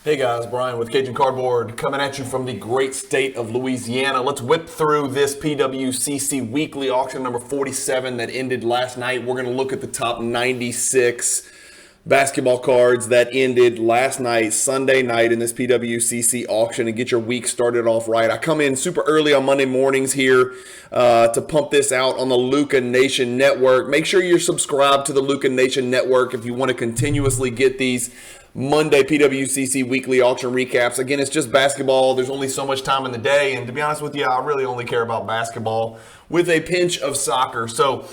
Hey guys, Brian with Cajun Cardboard coming at you from the great state of Louisiana. Let's whip through this PWCC weekly auction number 47 that ended last night. We're going to look at the top 96 basketball cards that ended last night, Sunday night, in this PWCC auction and get your week started off right. I come in super early on Monday mornings here to pump this out on the Luca Nation Network. Make sure you're subscribed to the Luca Nation Network if you want to continuously get these Monday PWCC weekly auction recaps. Again, it's just basketball. There's only so much time in the day, and to be honest with you, I really only care about basketball with a pinch of soccer. So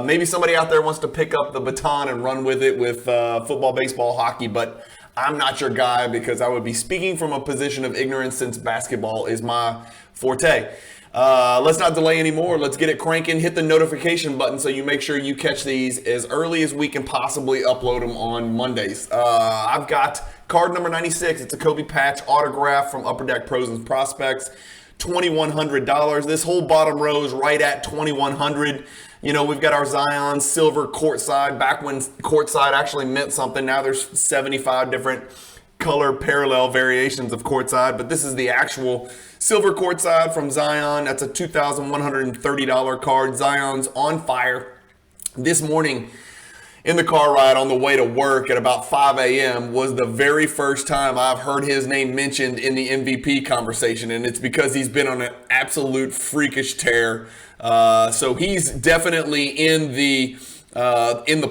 maybe somebody out there wants to pick up the baton and run with it with football, baseball, hockey, but I'm not your guy because I would be speaking from a position of ignorance since basketball is my forte. Let's not delay anymore. Let's get it cranking. Hit the notification button so you make sure you catch these as early as we can possibly upload them on Mondays. I've got card number 96. It's a Kobe patch autograph from Upper Deck Pros and Prospects. $2,100. This whole bottom row is right at $2,100. You know, we've got our Zion silver courtside. Back when courtside actually meant something, now there's 75 different color parallel variations of courtside, but this is the actual silver courtside from Zion. That's a $2,130 card. Zion's on fire. This morning in the car ride on the way to work at about 5 a.m. was the very first time I've heard his name mentioned in the MVP conversation, and it's because he's been on an absolute freakish tear. So he's definitely in the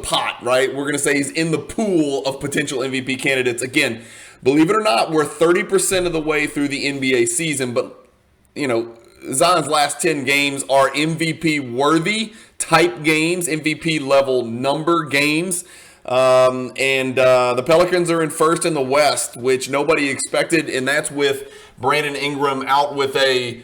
pot, right? We're going to say he's in the pool of potential MVP candidates. Again, believe it or not, we're 30% of the way through the NBA season, but, you know, Zion's last 10 games are MVP worthy type games, MVP level number games. The Pelicans are in first in the West, which nobody expected, and that's with Brandon Ingram out with a,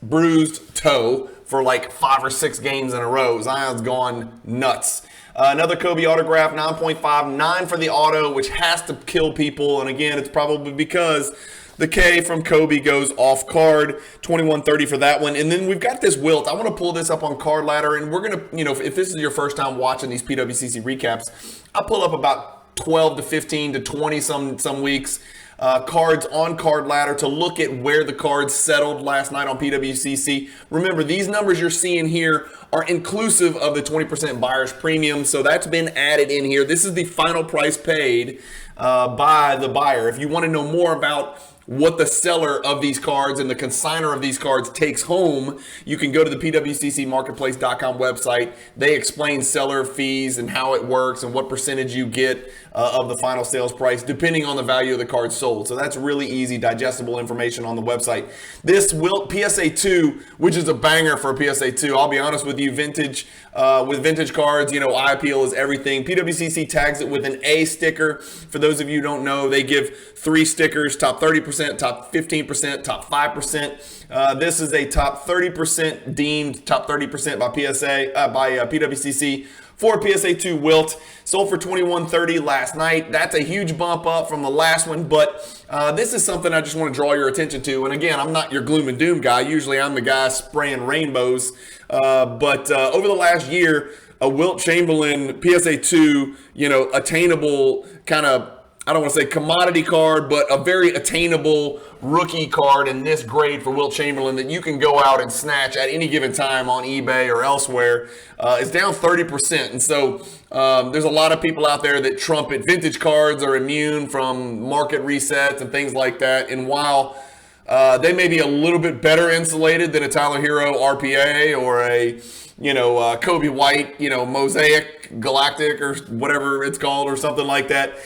bruised toe for like 5 or 6 games in a row. Zion's gone nuts. Another Kobe autograph, 9.59 for the auto, which has to kill people. And again, it's probably because the K from Kobe goes off card, 21.30 for that one. And then we've got this Wilt. I want to pull this up on Card Ladder, and we're going to, if this is your first time watching these PWCC recaps, I'll pull up about 12 to 15 to 20 some weeks. Cards on Card Ladder to look at where the cards settled last night on PWCC. Remember, these numbers you're seeing here are inclusive of the 20% buyer's premium, so that's been added in here. This is the final price paid by the buyer. If you want to know more about what the seller of these cards and the consigner of these cards takes home, you can go to the PWCCmarketplace.com website. They explain seller fees and how it works and what percentage you get of the final sales price depending on the value of the card sold. So that's really easy, digestible information on the website. This Wilt PSA 2, which is a banger for a PSA 2. I'll be honest with you, vintage with vintage cards, eye appeal is everything. PWCC tags it with an A sticker. For those of you who don't know, they give 3 stickers: top 30%, top 15%, top 5%. This is a top 30% deemed top 30% by PWCC for PSA 2 Wilt. Sold for $2,130 last night. That's a huge bump up from the last one, but this is something I just want to draw your attention to. And again, I'm not your gloom and doom guy. Usually I'm the guy spraying rainbows. But over the last year, a Wilt Chamberlain PSA 2, attainable kind of, I don't want to say commodity card, but a very attainable rookie card in this grade for Wilt Chamberlain that you can go out and snatch at any given time on eBay or elsewhere is down 30%. And so there's a lot of people out there that trumpet vintage cards are immune from market resets and things like that. And while they may be a little bit better insulated than a Tyler Hero RPA or a Kobe White, Mosaic Galactic or whatever it's called or something like that.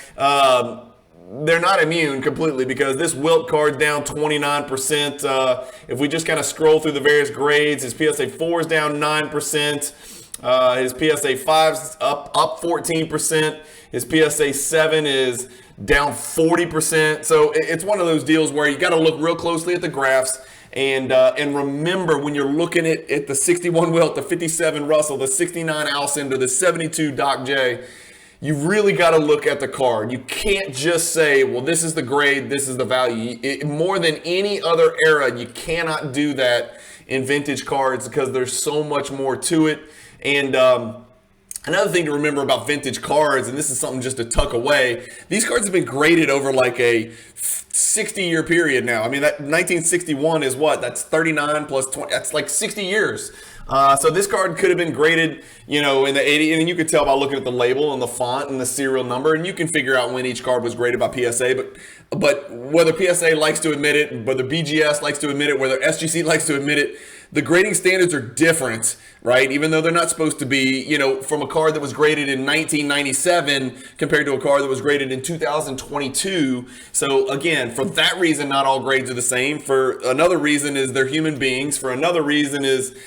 They're not immune completely because this Wilt card's down 29%. If we just kind of scroll through the various grades, his PSA 4 is down 9%. His PSA 5's up 14%. His PSA 7 is down 40%. So it's one of those deals where you got to look real closely at the graphs. And remember, when you're looking at the 61 Wilt, the 57 Russell, the 69 Alcindor, the 72 Doc J, you really got to look at the card. You can't just say, well, this is the grade, this is the value. More than any other era, you cannot do that in vintage cards because there's so much more to it. And Another thing to remember about vintage cards, and this is something just to tuck away, these cards have been graded over like a 60-year period now. I mean, that 1961 is what? That's 39 plus 20. That's like 60 years. So this card could have been graded, in the 80s, and you could tell by looking at the label and the font and the serial number, and you can figure out when each card was graded by PSA. But whether PSA likes to admit it, whether BGS likes to admit it, whether SGC likes to admit it, the grading standards are different, right? Even though they're not supposed to be, from a card that was graded in 1997 compared to a card that was graded in 2022. So again, for that reason, not all grades are the same. For another reason is they're human beings. For another reason is,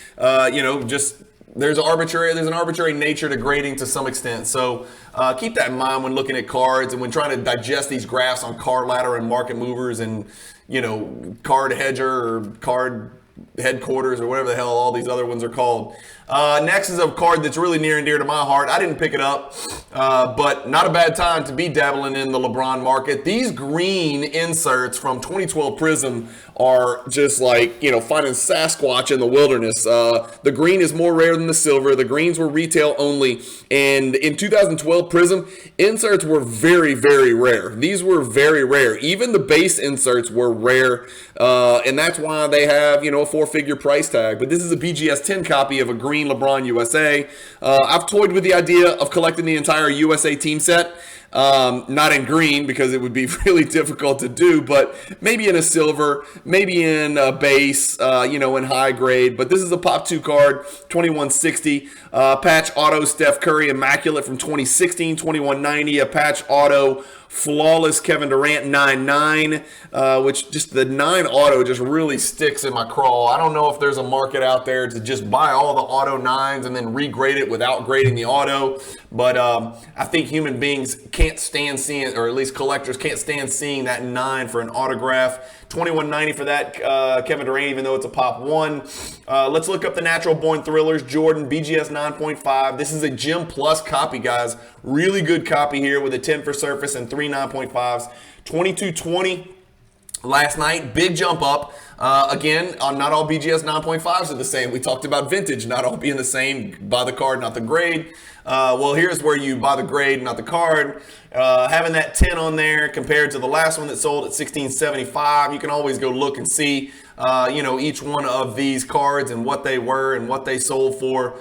just there's an arbitrary nature to grading to some extent. So keep that in mind when looking at cards and when trying to digest these graphs on Card Ladder and Market Movers and, Card Hedger or Card Headquarters or whatever the hell all these other ones are called. Next is a card that's really near and dear to my heart. I didn't pick it up, but not a bad time to be dabbling in the LeBron market. These green inserts from 2012 Prism are just like, finding Sasquatch in the wilderness. The green is more rare than the silver. The greens were retail only. And in 2012 Prism, inserts were very, very rare. These were very rare. Even the base inserts were rare. And that's why they have, a 4-figure price tag. But this is a BGS 10 copy of a green LeBron USA. I've toyed with the idea of collecting the entire USA team set. Not in green because it would be really difficult to do, but maybe in a silver, maybe in a base, in high grade. But this is a Pop 2 card, 2160. Patch auto Steph Curry Immaculate from 2016, 2190. A patch auto flawless Kevin Durant 9.9, which just the 9 auto just really sticks in my craw. I don't know if there's a market out there to just buy all the auto 9s and then regrade it without grading the auto. But I think human beings can't stand seeing, or at least collectors can't stand seeing that 9 for an autograph. 2190 for that Kevin Durant, even though it's a Pop 1. Let's look up the Natural Born Thrillers Jordan BGS 9.5. This is a Gem Plus copy, guys. Really good copy here with a 10 for surface and 3 9.5s. 2220 last night, big jump up. Again, not all BGS 9.5s are the same. We talked about vintage, not all being the same. Buy the card, not the grade. Well, here's where you buy the grade, not the card. Having that 10 on there compared to the last one that sold at $16.75, you can always go look and see, each one of these cards and what they were and what they sold for.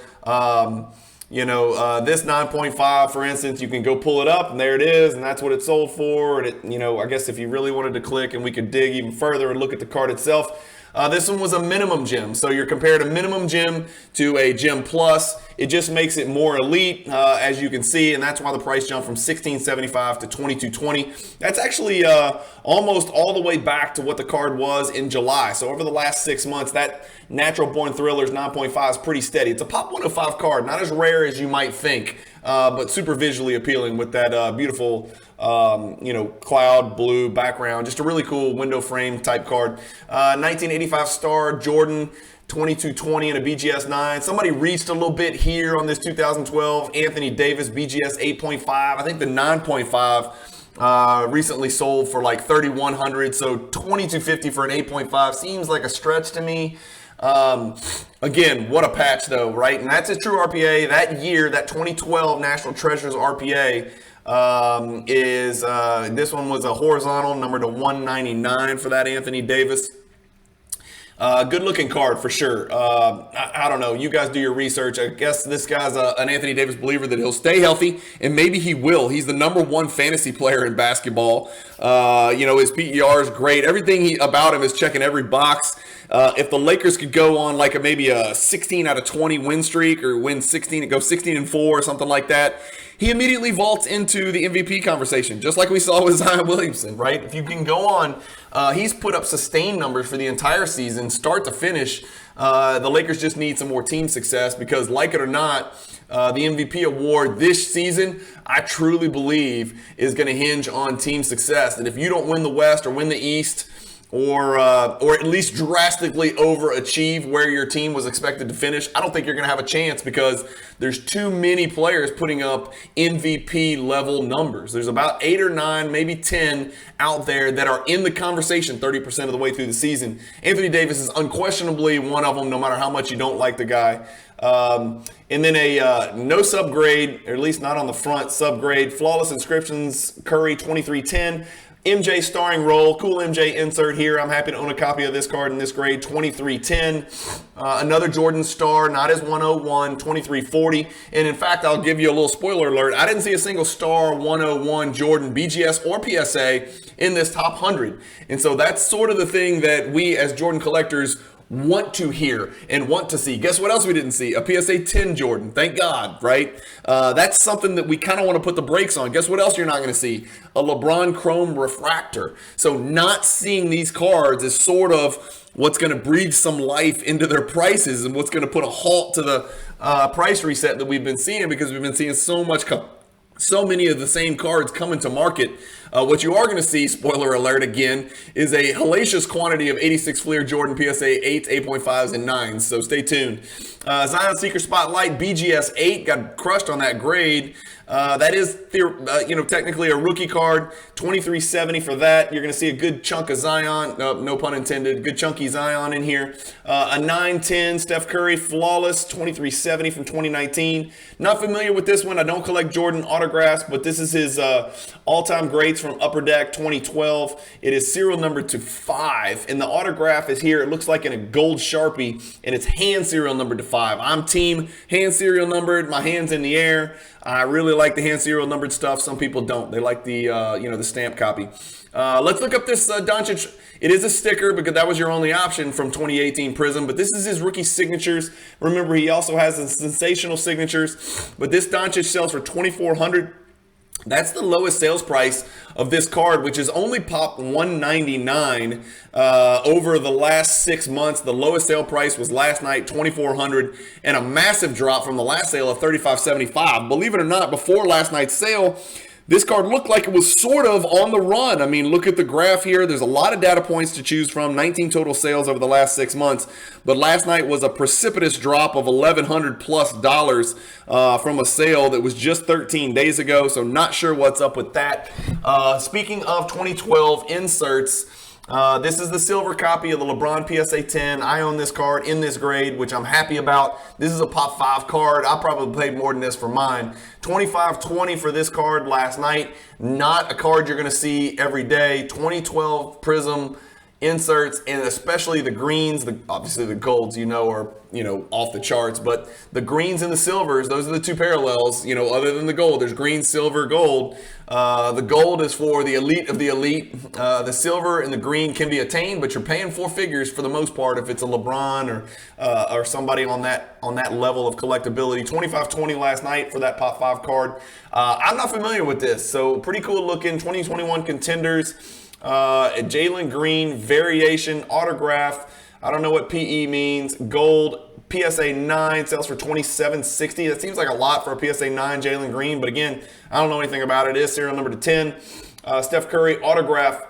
This 9.5, for instance, you can go pull it up and there it is, and that's what it sold for. And I guess if you really wanted to click and we could dig even further and look at the card itself, this one was a minimum gem. So you're comparing a minimum gem to a gem plus. It just makes it more elite, as you can see, and that's why the price jumped from $16.75 to $22.20. That's actually almost all the way back to what the card was in July. So over the last 6 months, that Natural Born Thrillers 9.5 is pretty steady. It's a Pop 105 card, not as rare as you might think, but super visually appealing with that beautiful cloud blue background. Just a really cool window frame type card. 1985 Star Jordan 2220 and a BGS 9. Somebody reached a little bit here on this 2012 Anthony Davis BGS 8.5. I think the 9.5 recently sold for like $3,100. So $2,250 for an 8.5 seems like a stretch to me. Again, what a patch though, right? And that's a true RPA. That year, that 2012 National Treasures RPA this one was a horizontal number to 199 for that Anthony Davis. Good looking card for sure. I don't know. You guys do your research. I guess this guy's an Anthony Davis believer that he'll stay healthy, and maybe he will. He's the #1 fantasy player in basketball. His PER is great. Everything about him is checking every box. If the Lakers could go on like maybe a 16 out of 20 win streak or win 16 and go 16-4 or something like that, he immediately vaults into the MVP conversation, just like we saw with Zion Williamson, right? If you can go on, he's put up sustained numbers for the entire season, start to finish. The Lakers just need some more team success because, like it or not, the MVP award this season, I truly believe, is going to hinge on team success. And if you don't win the West or win the East, or at least drastically overachieve where your team was expected to finish, I don't think you're going to have a chance because there's too many players putting up MVP level numbers. There's about 8 or 9, maybe 10 out there that are in the conversation 30% of the way through the season. Anthony Davis is unquestionably one of them, no matter how much you don't like the guy. And then a no subgrade, or at least not on the front, subgrade. Flawless Inscriptions, Curry 2310. MJ starring role, cool MJ insert here. I'm happy to own a copy of this card in this grade, 2310. Another Jordan star, not as 101, 2340. And in fact, I'll give you a little spoiler alert. I didn't see a single star 101 Jordan, BGS or PSA in this top 100. And so that's sort of the thing that we as Jordan collectors want to hear and want to see. Guess what else we didn't see? A PSA 10 Jordan. Thank God, right? That's something that we kind of want to put the brakes on. Guess what else you're not going to see? A LeBron Chrome Refractor. So not seeing these cards is sort of what's going to breathe some life into their prices and what's going to put a halt to the price reset that we've been seeing, because we've been seeing so many of the same cards coming to market. What you are going to see, spoiler alert again, is a hellacious quantity of 86 Fleer Jordan PSA 8s, 8.5s, and 9s. So stay tuned. Zion Seeker Spotlight BGS 8 got crushed on that grade. That is, technically a rookie card. 2370 for that. You're going to see a good chunk of Zion. No pun intended. Good chunky Zion in here. A 910 Steph Curry Flawless 2370 from 2019. Not familiar with this one. I don't collect Jordan autographs, but this is his all-time greats from Upper Deck 2012. It is serial numbered to 5, and the autograph is here. It looks like in a gold Sharpie, and it's hand serial numbered to 5. I'm team hand serial numbered. My hand's in the air. I really like the hand serial numbered stuff. Some people don't. They like the the stamp copy. Let's look up this Doncic. It is a sticker because that was your only option from 2018 Prism, but this is his rookie signatures. Remember, he also has the sensational signatures, but this Doncic sells for $2,400. That's the lowest sales price of this card, which is only popped $199 over the last 6 months. The lowest sale price was last night, $2,400, and a massive drop from the last sale of $3,575. Believe it or not, before last night's sale, this card looked like it was sort of on the run. I mean, look at the graph here. There's a lot of data points to choose from. 19 total sales over the last 6 months. But last night was a precipitous drop of $1,100+ from a sale that was just 13 days ago. So not sure what's up with that. Speaking of 2012 inserts, this is the silver copy of the LeBron PSA 10. I own this card in this grade, which I'm happy about. This is a Pop 5 card. I probably paid more than this for mine. $25.20 for this card last night. Not a card you're going to see every day. 2012 Prism inserts, and especially the greens, obviously the golds, are off the charts, but the greens and the silvers, those are the two parallels, other than the gold. There's green, silver, gold. The gold is for the elite of the elite. The silver and the green can be attained, but you're paying 4 figures for the most part if it's a LeBron or somebody on that level of collectability. $25.20 last night for that Pop 5 card. I'm not familiar with this, so pretty cool looking 2021 contenders. Jalen Green variation autograph. I don't know what PE means. Gold PSA 9 sells for $27.60. That seems like a lot for a PSA 9 Jalen Green, but again, I don't know anything about it. It is serial number to 10. Steph Curry autograph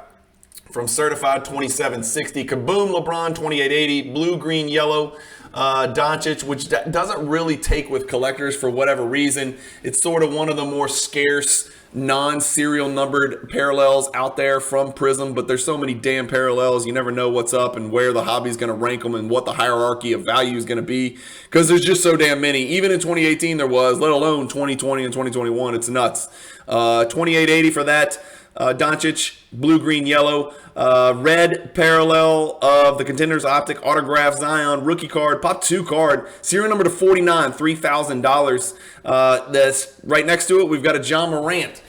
from Certified $27.60. Kaboom LeBron $28.80. Blue, green, yellow. Doncic, which doesn't really take with collectors for whatever reason. It's sort of one of the more scarce non-serial numbered parallels out there from Prism, but there's so many damn parallels, you never know what's up and where the hobby's going to rank them and what the hierarchy of value is going to be, because there's just so damn many. Even in 2018 there was, let alone 2020 and 2021. It's nuts. $28.80 for that. Doncic, blue, green, yellow. Red parallel of the Contenders Optic autograph Zion rookie card, Pop 2 card, serial number to 49, $3,000. That's right next to it. We've got a John Morant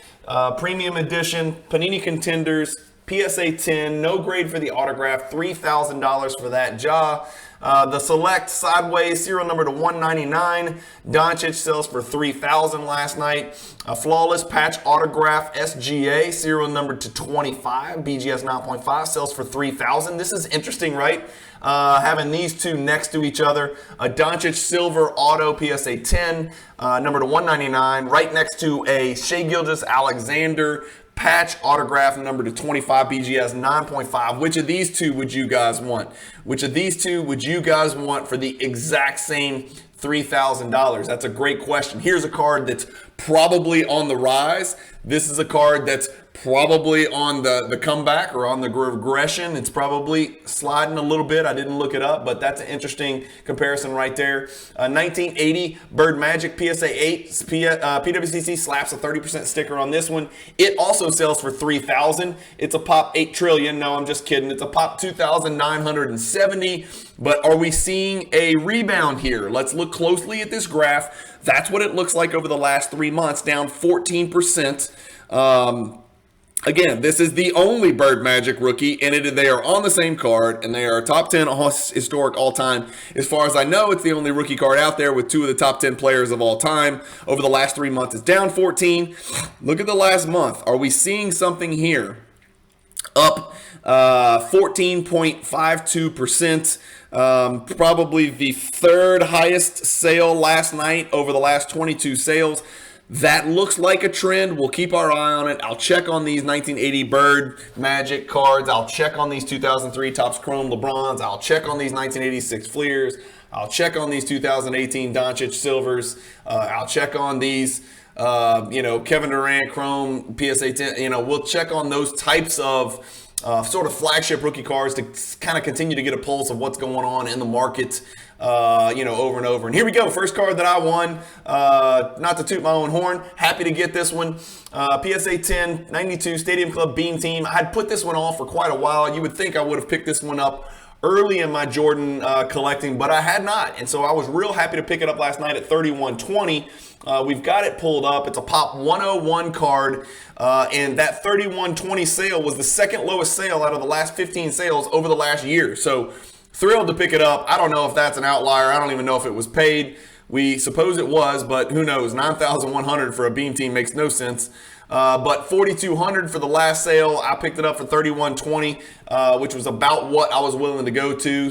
premium edition Panini Contenders PSA 10, no grade for the autograph, $3,000 for that. The Select Sideways serial number to 199. Doncic sells for $3,000 last night. A Flawless Patch Autograph SGA serial number to 25. BGS 9.5 sells for $3,000. This is interesting, right? Having these two next to each other. A Doncic Silver Auto PSA 10, number to 199, right next to a Shai Gilgeous-Alexander patch autograph number to 25 BGS 9.5. Which of these two would you guys want? Which of these two would you guys want for the exact same $3,000? That's a great question. Here's a card that's probably on the rise. This is a card that's probably on the comeback or on the regression. It's probably sliding a little bit. I didn't look it up, but that's an interesting comparison right there. 1980 Bird Magic PSA 8. PWCC slaps a 30% sticker on this one. It also sells for $3,000. It's a pop 8 trillion. No, I'm just kidding. It's a pop 2,970. But are we seeing a rebound here? Let's look closely at this graph. That's what it looks like over the last 3 months, down 14%. Again, this is the only Bird Magic rookie, and they are on the same card, and they are top 10 historic all-time. As far as I know, it's the only rookie card out there with 2 of the top 10 players of all time. Over the last 3 months, it's down 14. Look at the last month. Are we seeing something here? Up 14.52%. Probably the third highest sale last night over the last 22 sales. That looks like a trend. We'll keep our eye on it. I'll check on these 1980 Bird Magic cards. I'll check on these 2003 Topps Chrome LeBrons. I'll check on these 1986 Fleers. I'll check on these 2018 Doncic Silvers. I'll check on these, Kevin Durant Chrome PSA 10. We'll check on those types of sort of flagship rookie cards to kind of continue to get a pulse of what's going on in the market, over and over. And here we go. First card that I won, not to toot my own horn, happy to get this one. PSA 10, 92 Stadium Club Beam Team. I had put this one off for quite a while. You would think I would have picked this one up early in my Jordan collecting, but I had not. And so I was real happy to pick it up last night at 3120. We've got it pulled up. It's a pop 101 card, and that 3120 sale was the second lowest sale out of the last 15 sales over the last year. So thrilled to pick it up. I don't know if that's an outlier. I don't even know if it was paid. We suppose it was, but who knows? 9,100 for a Beam Team makes no sense. But 4,200 for the last sale. I picked it up for 3,120, which was about what I was willing to go to.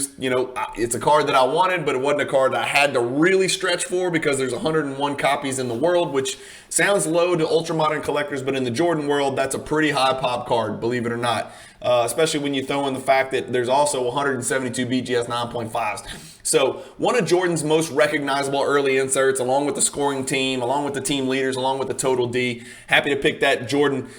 It's a card that I wanted, but it wasn't a card that I had to really stretch for because there's 101 copies in the world, which sounds low to ultra modern collectors, but in the Jordan world, that's a pretty high pop card, believe it or not. Especially when you throw in the fact that there's also 172 BGS 9.5s. So one of Jordan's most recognizable early inserts, along with the scoring team, along with the team leaders, along with the total D. Happy to pick that Jordan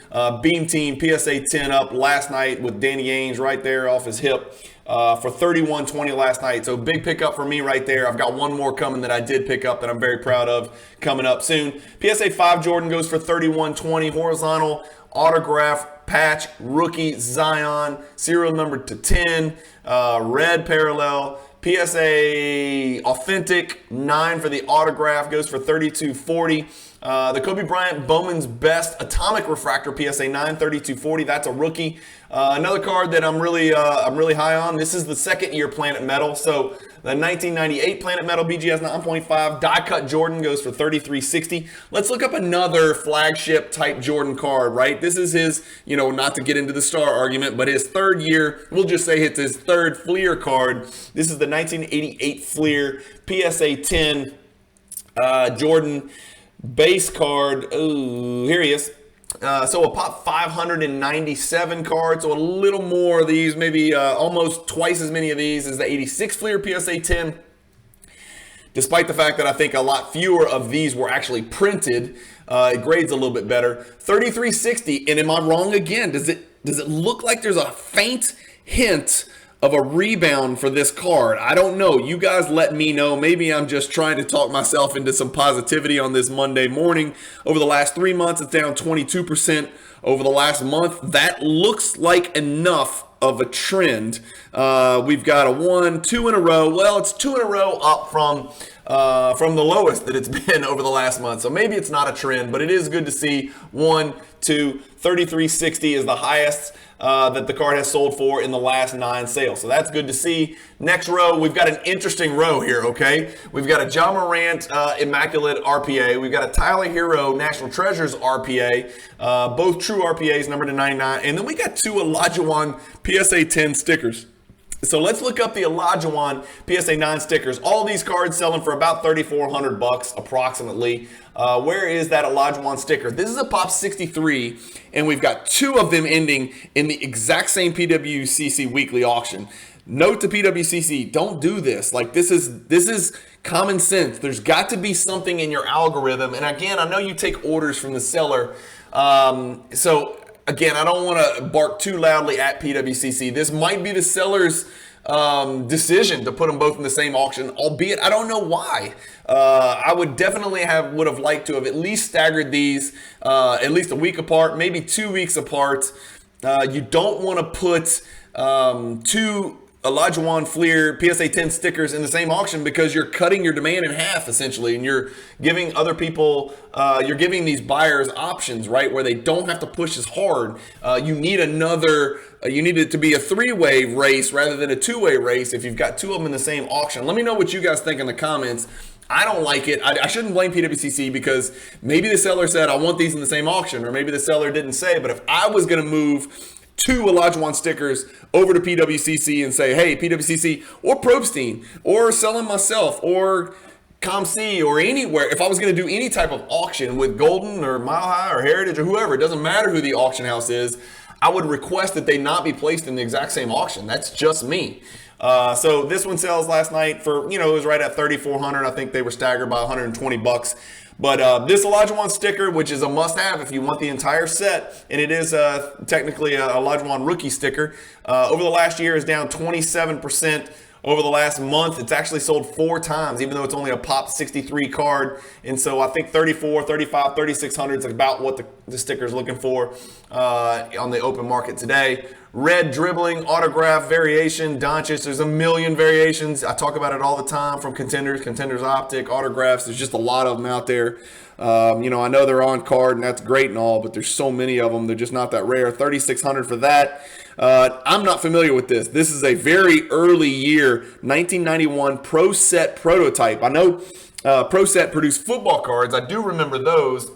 Beam Team PSA 10 up last night with Danny Ainge right there off his hip for 3120 last night. So big pickup for me right there. I've got one more coming that I did pick up that I'm very proud of coming up soon. PSA 5 Jordan goes for 3120, horizontal autograph patch rookie Zion, serial number to 10, red parallel. PSA Authentic 9 for the autograph goes for 3240. The Kobe Bryant Bowman's Best Atomic Refractor PSA 9 3240. That's a rookie. Another card that I'm really high on. This is the second year Planet Metal. So the 1998 Planet Metal BGS 9.5 die cut Jordan goes for 3360. Let's look up another flagship type Jordan card, right? This is his, not to get into the star argument, but his third year, we'll just say it's his third Fleer card. This is the 1988 Fleer PSA 10 Jordan base card. Ooh, here he is. So a pop 597 card, so a little more of these, maybe almost twice as many of these as the 86 Fleer PSA 10. Despite the fact that I think a lot fewer of these were actually printed, it grades a little bit better. 3360, and am I wrong again? Does it look like there's a faint hint of a rebound for this card? I don't know. You guys let me know. Maybe I'm just trying to talk myself into some positivity on this Monday morning. Over the last 3 months, it's down 22%. Over the last month, that looks like enough of a trend. We've got a 1, 2 in a row. Well, it's 2 in a row up from the lowest that it's been over the last month. So maybe it's not a trend, but it is good to see 1, 2, 3360 is the highest that the card has sold for in the last 9 sales. So that's good to see. Next row, we've got an interesting row here, okay? We've got a Ja Morant Immaculate RPA. We've got a Tyler Hero National Treasures RPA. Both true RPAs, number to 99. And then we got 2 Olajuwon PSA 10 stickers. So let's look up the Olajuwon PSA 9 stickers. All these cards selling for about $3,400 approximately. Where is that Olajuwon sticker? This is a Pop 63, and we've got 2 of them ending in the exact same PWCC weekly auction. Note to PWCC, don't do this. Like, this is common sense. There's got to be something in your algorithm. And again, I know you take orders from the seller. So again, I don't want to bark too loudly at PWCC. This might be the seller's decision to put them both in the same auction, albeit I don't know why. I would definitely would have liked to have at least staggered these at least a week apart, maybe 2 weeks apart. You don't want to put 2 Olajuwon Fleer PSA 10 stickers in the same auction, because you're cutting your demand in half essentially, and you're giving other people, you're giving these buyers options, right, where they don't have to push as hard. You need you need it to be a 3-way race rather than a 2-way race if you've got 2 of them in the same auction. Let me know what you guys think in the comments. I don't like it. I shouldn't blame PWCC, because maybe the seller said, I want these in the same auction, or maybe the seller didn't say. But if I was going to move 2 Olajuwon stickers over to PWCC and say, hey, PWCC or Probstein, or sell them myself, or ComC, or anywhere, if I was going to do any type of auction with Golden or Mile High or Heritage or whoever, it doesn't matter who the auction house is, I would request that they not be placed in the exact same auction. That's just me. So this one sells last night for, it was right at $3,400. I think they were staggered by $120. But this Olajuwon sticker, which is a must-have if you want the entire set, and it is technically a Olajuwon rookie sticker, over the last year is down 27%. Over the last month, it's actually sold 4 times, even though it's only a Pop 63 card. And so I think 34, 35, 3,600 is about what the sticker is looking for on the open market today. Red dribbling, autograph, variation, Doncic. There's a million variations. I talk about it all the time, from Contenders Optic, autographs. There's just a lot of them out there. I know they're on card, and that's great and all, but there's so many of them. They're just not that rare. 3,600 for that. I'm not familiar with this. This is a very early year, 1991 Pro Set prototype. I know Pro Set produced football cards. I do remember those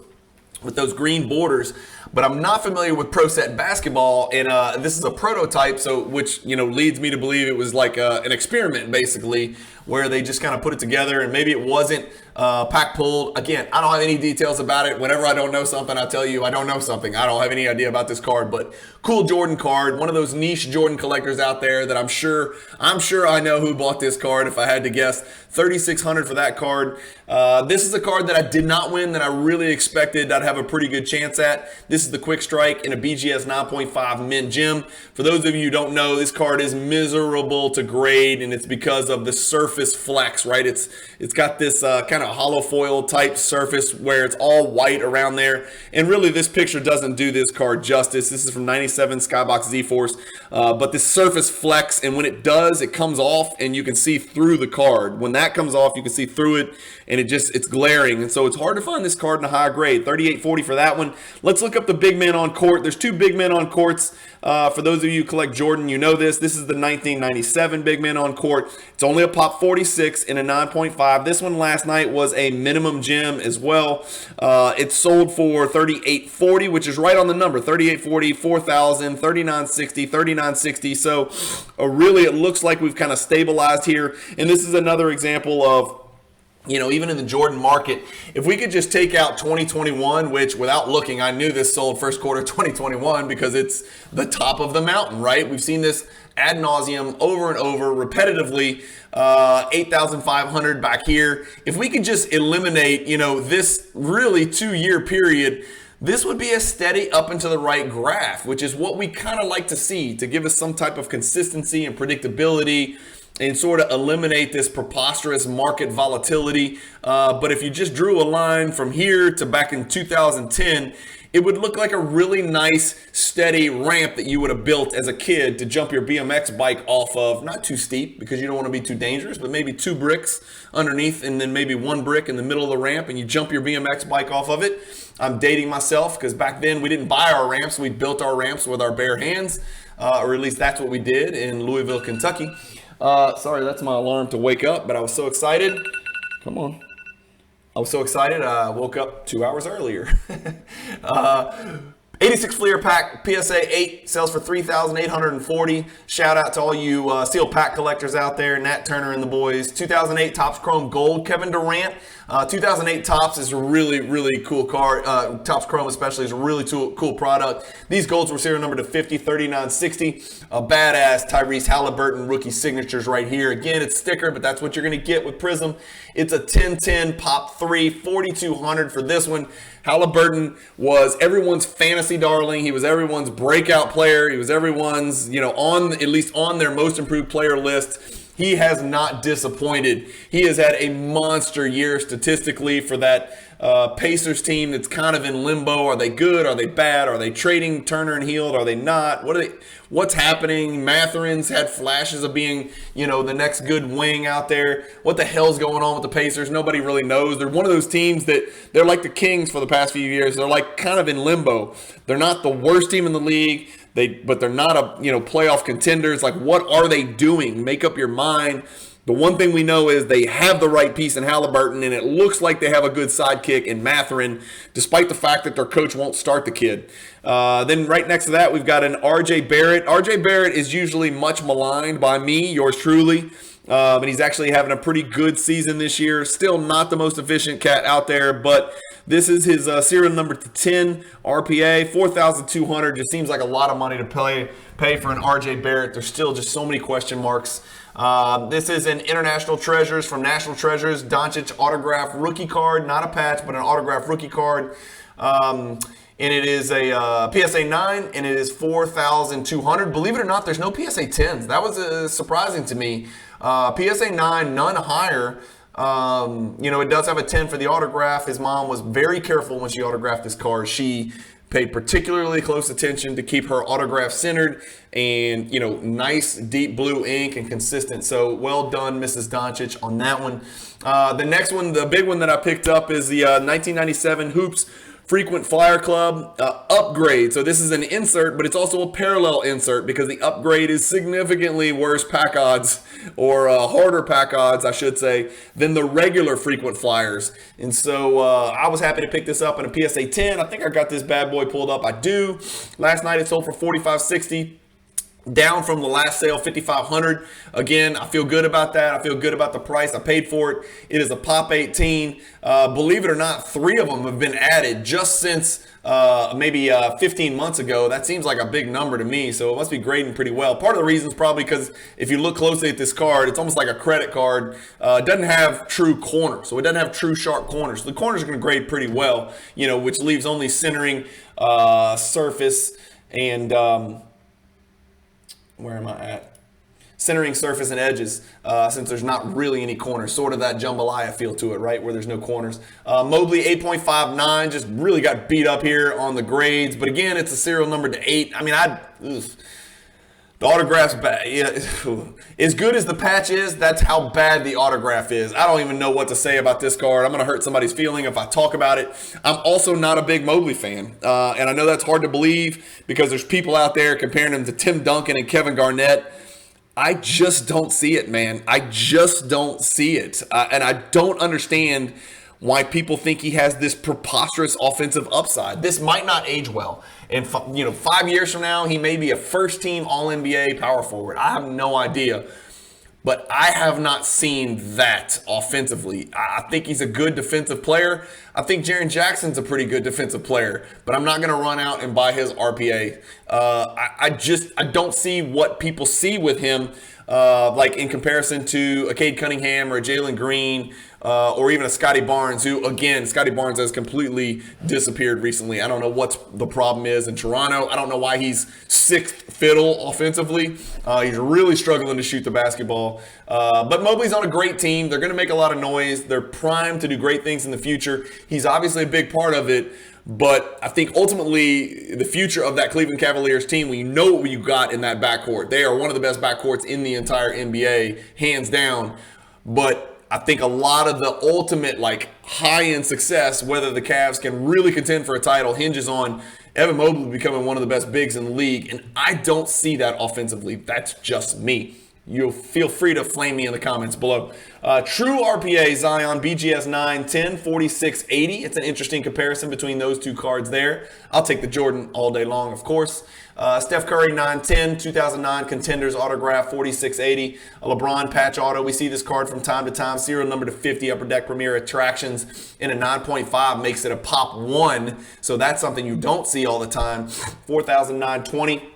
with those green borders, but I'm not familiar with Pro Set basketball, and this is a prototype, so which leads me to believe it was like an experiment, basically, where they just kind of put it together, and maybe it wasn't pack pulled. Again, I don't have any details about it. Whenever I don't know something, I tell you I don't know something. I don't have any idea about this card, but cool Jordan card, one of those niche Jordan collectors out there that I'm sure I know who bought this card if I had to guess. 3,600 for that card. This is a card that I did not win, that I really expected I'd have a pretty good chance at. This is the Quick Strike in a BGS 9.5 Mint Gem. For those of you who don't know, this card is miserable to grade, and it's because of the surface flex, right? It's got this kind of hollow foil type surface where it's all white around there, and really this picture doesn't do this card justice. This is from 97 Skybox Z-Force, but this surface flex, and when it does, it comes off and you can see through the card. When that comes off, you can see through it, and it's glaring, and so it's hard to find this card in a high grade. 38.40 for that one. Let's look up the big men on court. There's 2 big men on courts. For those of you who collect Jordan, you know this. This is the 1997 big men on court. It's only a Pop 46 in a 9.5. This one last night was a minimum gem as well. It sold for $38.40, which is right on the number. $38.40, $4,000, $39.60, $39.60. So really, it looks like we've kind of stabilized here. And this is another example of, even in the Jordan market, if we could just take out 2021, which without looking, I knew this sold first quarter 2021 because it's the top of the mountain, right? We've seen this ad nauseum over and over repetitively, 8,500 back here. If we could just eliminate, this really 2-year period, this would be a steady up and to the right graph, which is what we kind of like to see to give us some type of consistency and predictability, and sort of eliminate this preposterous market volatility. But if you just drew a line from here to back in 2010, it would look like a really nice, steady ramp that you would have built as a kid to jump your BMX bike off of. Not too steep, because you don't want to be too dangerous, but maybe 2 bricks underneath and then maybe 1 brick in the middle of the ramp, and you jump your BMX bike off of it. I'm dating myself, because back then we didn't buy our ramps. We built our ramps with our bare hands, or at least that's what we did in Louisville, Kentucky. Sorry, that's my alarm to wake up, but I was so excited. Come on. I was so excited, I woke up 2 hours earlier. 86 Fleer pack, PSA 8, sells for $3,840. Shout out to all you steel pack collectors out there, Nat Turner and the boys. 2008 Topps Chrome Gold, Kevin Durant. 2008 Topps is a really, really cool card. Topps Chrome especially is a really cool product. These golds were serial numbered to 50, 39, 60. A badass Tyrese Halliburton rookie signatures right here. Again, it's sticker, but that's what you're going to get with Prism. It's a 10-10 Pop 3, 4,200 for this one. Halliburton was everyone's fantasy darling. He was everyone's breakout player. He was everyone's, at least on their most improved player list. He has not disappointed. He has had a monster year statistically for that Pacers team that's kind of in limbo. Are they good? Are they bad? Are they trading Turner and Hield? Are they not? What's happening? Matherin's had flashes of being, the next good wing out there. What the hell's going on with the Pacers? Nobody really knows. They're one of those teams that they're like the Kings for the past few years. They're like kind of in limbo. They're not the worst team in the league. But they're not a playoff contenders. Like, what are they doing? Make up your mind. The one thing we know is they have the right piece in Halliburton, and it looks like they have a good sidekick in Matherin, despite the fact that their coach won't start the kid. Then right next to that, we've got an R.J. Barrett. R.J. Barrett is usually much maligned by me, yours truly. And he's actually having a pretty good season this year. Still not the most efficient cat out there, but this is his serial number to 10 RPA, 4,200. Just seems like a lot of money to pay for an RJ Barrett. There's still just so many question marks. This is an International Treasures from National Treasures, Doncic autograph rookie card, not a patch, but an autograph rookie card. And it is a PSA 9, and it is 4,200. Believe it or not, there's no PSA 10s. That was surprising to me. PSA 9, none higher. It does have a 10 for the autograph. His mom was very careful when she autographed this card. She paid particularly close attention to keep her autograph centered and, nice deep blue ink and consistent. So well done, Mrs. Doncic, on that one. The next one, the big one that I picked up is the 1997 Hoops Frequent Flyer Club upgrade. So this is an insert, but it's also a parallel insert because the upgrade is significantly worse pack odds, or harder pack odds, I should say, than the regular frequent flyers. And so I was happy to pick this up in a PSA 10. I think I got this bad boy pulled up. I do. Last night it sold for $45.60. Down from the last sale, $5,500. Again, I feel good about that. I feel good about the price. I paid for it. It is a Pop 18. Believe it or not, 3 of them have been added just since maybe 15 months ago. That seems like a big number to me, so it must be grading pretty well. Part of the reason is probably because if you look closely at this card, it's almost like a credit card. It doesn't have true corners, so it doesn't have true sharp corners. The corners are going to grade pretty well, which leaves only centering, surface, and where am I at? Centering surface and edges, since there's not really any corners. Sort of that jambalaya feel to it, right? Where there's no corners. Mobley 8.59, just really got beat up here on the grades. But again, it's a serial number to 8. I mean, the autograph's bad. Yeah, as good as the patch is, that's how bad the autograph is. I don't even know what to say about this card. I'm going to hurt somebody's feeling if I talk about it. I'm also not a big Mobley fan. And I know that's hard to believe because there's people out there comparing him to Tim Duncan and Kevin Garnett. I just don't see it, man. I just don't see it. And I don't understand why people think he has this preposterous offensive upside. This might not age well. And 5 years from now, he may be a first-team All-NBA power forward. I have no idea. But I have not seen that offensively. I think he's a good defensive player. I think Jaren Jackson's a pretty good defensive player. But I'm not going to run out and buy his RPA. I don't see what people see with him, like in comparison to a Cade Cunningham or a Jalen Green, or even a Scotty Barnes, who, again, Scotty Barnes has completely disappeared recently. I don't know what the problem is in Toronto. I don't know why he's sixth fiddle offensively. He's really struggling to shoot the basketball. But Mobley's on a great team. They're going to make a lot of noise. They're primed to do great things in the future. He's obviously a big part of it. But I think ultimately the future of that Cleveland Cavaliers team, we know what you got in that backcourt. They are one of the best backcourts in the entire NBA, hands down. But I think a lot of the ultimate high-end success, whether the Cavs can really contend for a title, hinges on Evan Mobley becoming one of the best bigs in the league. And I don't see that offensively. That's just me. you'll feel free to flame me in the comments below. True RPA, Zion, BGS 9, 10, 46, 80. It's an interesting comparison between those two cards there. I'll take the Jordan all day long, of course. Steph Curry, 910, 2009 Contenders autograph, 4680. A LeBron patch auto. We see this card from time to time. Serial number to 50, Upper Deck Premier Attractions in a 9.5 makes it a pop 1. So that's something you don't see all the time. 4,920.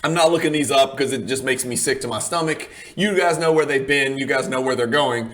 I'm not looking these up because it just makes me sick to my stomach. You guys know where they've been. You guys know where they're going.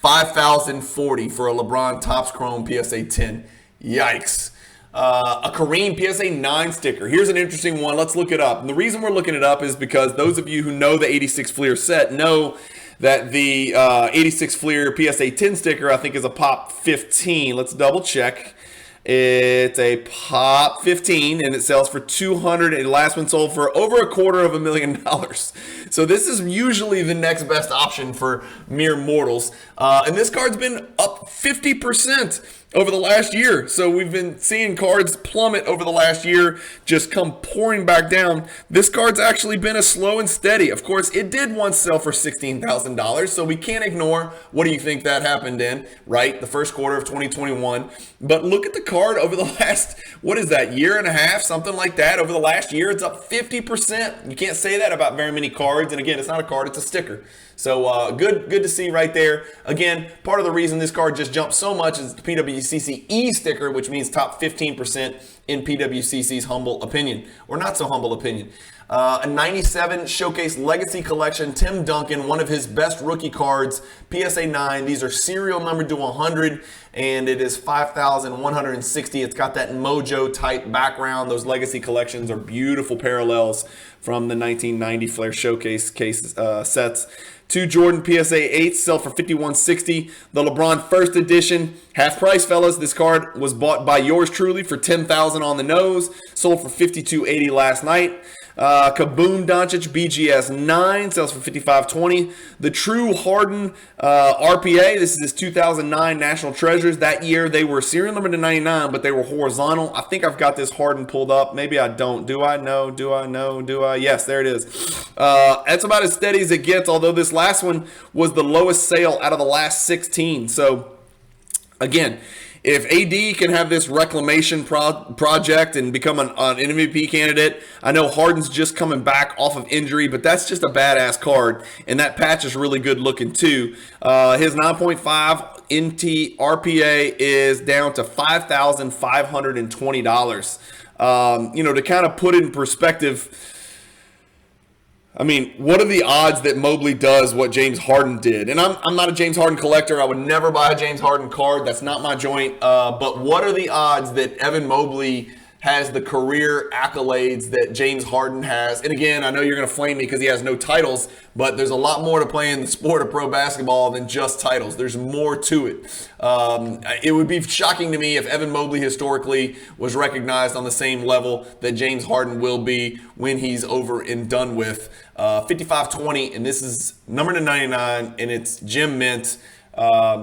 5,040 for a LeBron Topps Chrome PSA 10. Yikes. A Kareem PSA 9 sticker. Here's an interesting one. Let's look it up. And the reason we're looking it up is because those of you who know the 86 Fleer set know that the 86 Fleer PSA 10 sticker, I think, is a pop 15. Let's double check. It's a pop 15 and it sells for $200. And the last one sold for over $250,000. So this is usually the next best option for mere mortals. And this card's been up 50% over the last year. So we've been seeing cards plummet over the last year, just come pouring back down. This card's actually been a slow and steady. Of course, it did once sell for $16,000, so we can't ignore what do you think that happened in, right? The first quarter of 2021. But look at the card over the last, what is that, year and a half, something like that. Over the last year, it's up 50%. You can't say that about very many cards. And again, it's not a card, it's a sticker. So good to see right there. Again, part of the reason this card just jumped so much is the PWCC E sticker, which means top 15% in PWCC's humble opinion, or not so humble opinion. A 97 Showcase Legacy Collection, Tim Duncan, one of his best rookie cards, PSA 9. These are serial numbered to 100, and it is 5,160. It's got that Mojo type background. Those Legacy collections are beautiful parallels from the 1990 Flair Showcase sets. 2 Jordan PSA 8s sell for $5,160. The LeBron First Edition, half price, fellas. This card was bought by yours truly for $10,000 on the nose. Sold for $5,280 last night. Kaboom Doncic BGS 9 sells for $5,520. The True Harden RPA, this is his 2009 National Treasures. That year they were serial number to 99, but they were horizontal. I think I've got this Harden pulled up. Maybe I don't. Do I know? Do I know? Do I? Yes, there it is. That's about as steady as it gets, although this last one was the lowest sale out of the last 16. So, again, if AD can have this reclamation project and become an MVP candidate, I know Harden's just coming back off of injury, but that's just a badass card, and that patch is really good looking too. His 9.5 NT RPA is down to $5,520. To kind of put it in perspective, I mean, what are the odds that Mobley does what James Harden did? And I'm not a James Harden collector. I would never buy a James Harden card. That's not my joint. But what are the odds that Evan Mobley has the career accolades that James Harden has? And again, I know you're going to flame me because he has no titles, but there's a lot more to play in the sport of pro basketball than just titles. There's more to it. It would be shocking to me if Evan Mobley historically was recognized on the same level that James Harden will be when he's over and done with. 5520, and this is number to 99, and it's Gem Mint.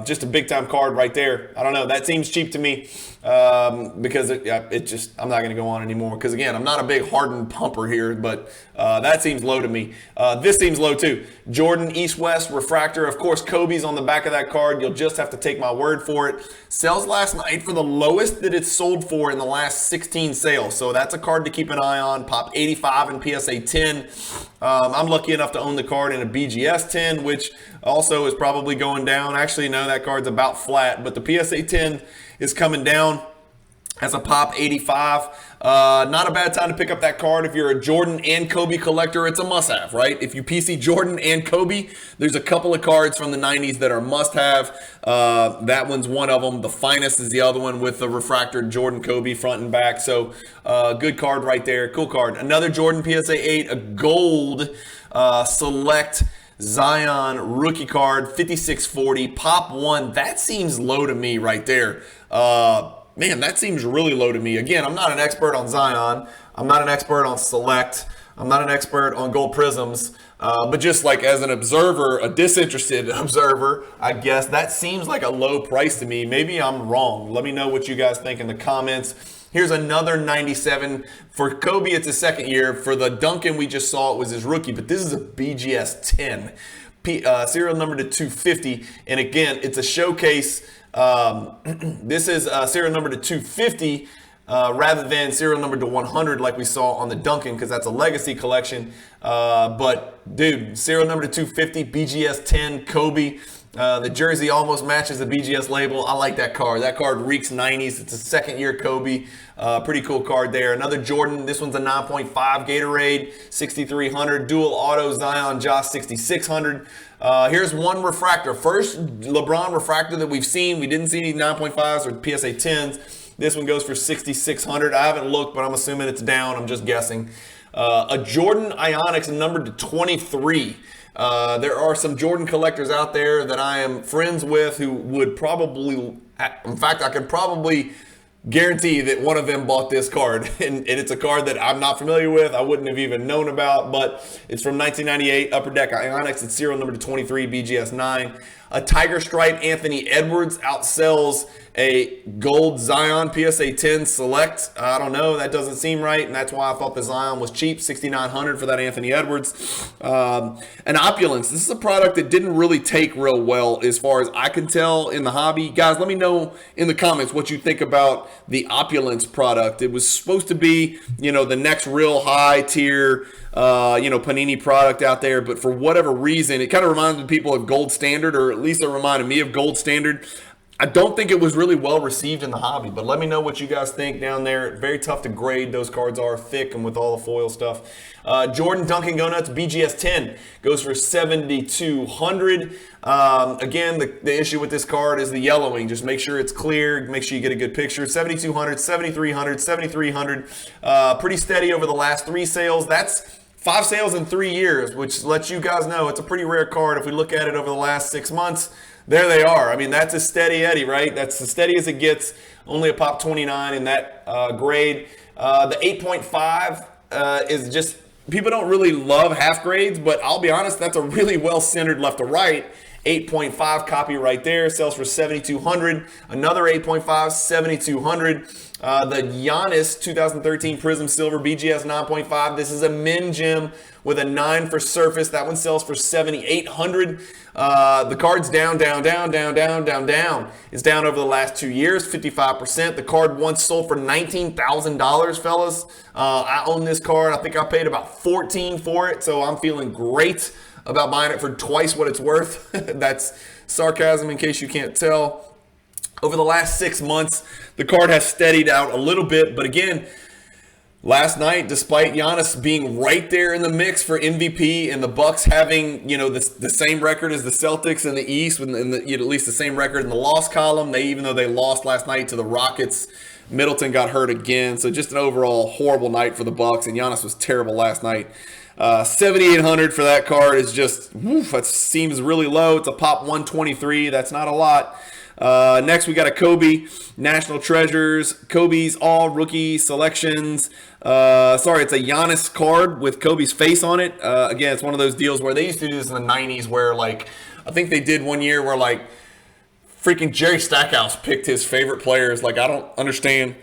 Just a big time card right there. I don't know. That seems cheap to me because I'm not going to go on anymore because, again, I'm not a big Harden pumper here, but that seems low to me. This seems low too. Jordan East-West Refractor. Of course, Kobe's on the back of that card. You'll just have to take my word for it. Sells last night for the lowest that it's sold for in the last 16 sales. So that's a card to keep an eye on. Pop 85 in PSA 10. I'm lucky enough to own the card in a BGS 10, which also is probably going down. Actually, no, that card's about flat, but the PSA 10 is coming down as a pop 85. Not a bad time to pick up that card. If you're a Jordan and Kobe collector, it's a must-have, right? If you PC Jordan and Kobe, there's a couple of cards from the 90s that are must-have. That one's one of them. The Finest is the other one with the refractor Jordan Kobe front and back. So good card right there. Cool card. Another Jordan PSA 8, a gold select Zion rookie card, 5640, pop 1. That seems low to me right there. Man, that seems really low to me. Again, I'm not an expert on Zion. I'm not an expert on Select. I'm not an expert on gold prisms. But just like as an observer, a disinterested observer, I guess that seems like a low price to me. Maybe I'm wrong. Let me know what you guys think in the comments. Here's another 97. For Kobe, it's his second year. For the Duncan, we just saw it was his rookie, but this is a BGS 10. Serial number to 250. And again, it's a showcase. This is serial number to 250 rather than serial number to 100 like we saw on the Duncan, because that's a legacy collection. But dude, serial number to 250, BGS 10, Kobe. The jersey almost matches the BGS label. I like that card. That card reeks 90s. It's a second year Kobe. Pretty cool card there. Another Jordan. This one's a 9.5 Gatorade, 6300. Dual auto Zion Josh 6600. Here's one refractor. First LeBron refractor that we've seen. We didn't see any 9.5s or PSA 10s. This one goes for 6600. I haven't looked, but I'm assuming it's down. I'm just guessing. A Jordan Ionics numbered to 23. There are some Jordan collectors out there that I am friends with who would probably, in fact, I could probably guarantee that one of them bought this card. And it's a card that I'm not familiar with. I wouldn't have even known about, but it's from 1998, Upper Deck Ionics. It's serial number to 23, BGS 9. A Tiger Stripe Anthony Edwards outsells a gold Zion PSA 10 Select. I don't know. That doesn't seem right, and that's why I thought the Zion was cheap, $6,900 for that Anthony Edwards. An Opulence. This is a product that didn't really take real well as far as I can tell in the hobby. Guys, let me know in the comments what you think about the Opulence product. It was supposed to be, the next real high tier Panini product out there, but for whatever reason, it kind of reminded people of Gold Standard, or at least it reminded me of Gold Standard. I don't think it was really well received in the hobby, but let me know what you guys think down there. Very tough to grade. Those cards are thick and with all the foil stuff. Jordan Duncan Go Nuts BGS 10 goes for $7,200. Again, the issue with this card is the yellowing. Just make sure it's clear. Make sure you get a good picture. $7,200, $7,300, $7,300. Pretty steady over the last 3 sales. That's 5 sales in 3 years, which lets you guys know it's a pretty rare card. If we look at it over the last 6 months, there they are. I mean, that's a steady Eddie, right? That's as steady as it gets. Only a pop 29 in that grade. The 8.5 is just, people don't really love half grades, but I'll be honest, that's a really well-centered left to right. 8.5 copy right there, sells for $7,200. Another 8.5, $7,200. The Giannis 2013 Prism Silver BGS 9.5. This is a min gem with a 9 for surface. That one sells for $7,800. The card's down. It's down over the last 2 years, 55%. The card once sold for $19,000, fellas. I own this card. I think I paid about $14,000 for it, so I'm feeling great about buying it for twice what it's worth. That's sarcasm in case you can't tell. Over the last 6 months, the card has steadied out a little bit, but again, last night, despite Giannis being right there in the mix for MVP and the Bucks having, the same record as the Celtics in the East, at least the same record in the loss column, even though they lost last night to the Rockets, Middleton got hurt again. So just an overall horrible night for the Bucks, and Giannis was terrible last night. $7,800 for that card is just, that seems really low. It's a pop 123. That's not a lot. Next, we got a Kobe National Treasures. Kobe's all rookie selections. It's a Giannis card with Kobe's face on it. Again, it's one of those deals where they used to do this in the 90s where, I think they did one year where, freaking Jerry Stackhouse picked his favorite players. I don't understand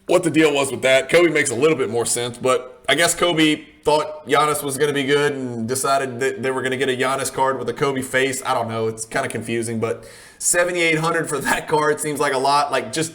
what the deal was with that. Kobe makes a little bit more sense, but I guess Kobe thought Giannis was going to be good and decided that they were going to get a Giannis card with a Kobe face. I don't know. It's kind of confusing, but $7,800 for that card seems like a lot. Just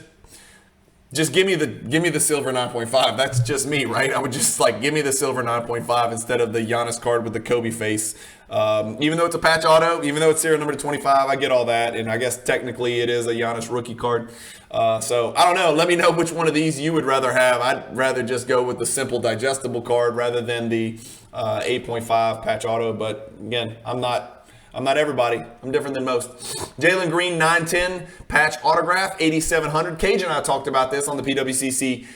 give me the silver 9.5. That's just me, right? I would just give me the silver 9.5 instead of the Giannis card with the Kobe face. Even though it's a patch auto, even though it's serial number 25, I get all that, and I guess technically it is a Giannis rookie card. So I don't know. Let me know which one of these you would rather have. I'd rather just go with the simple digestible card rather than the 8.5 patch auto. But again, I'm not everybody. I'm different than most. Jalen Green 910 patch autograph 8,700. Cage and I talked about this on the PWCC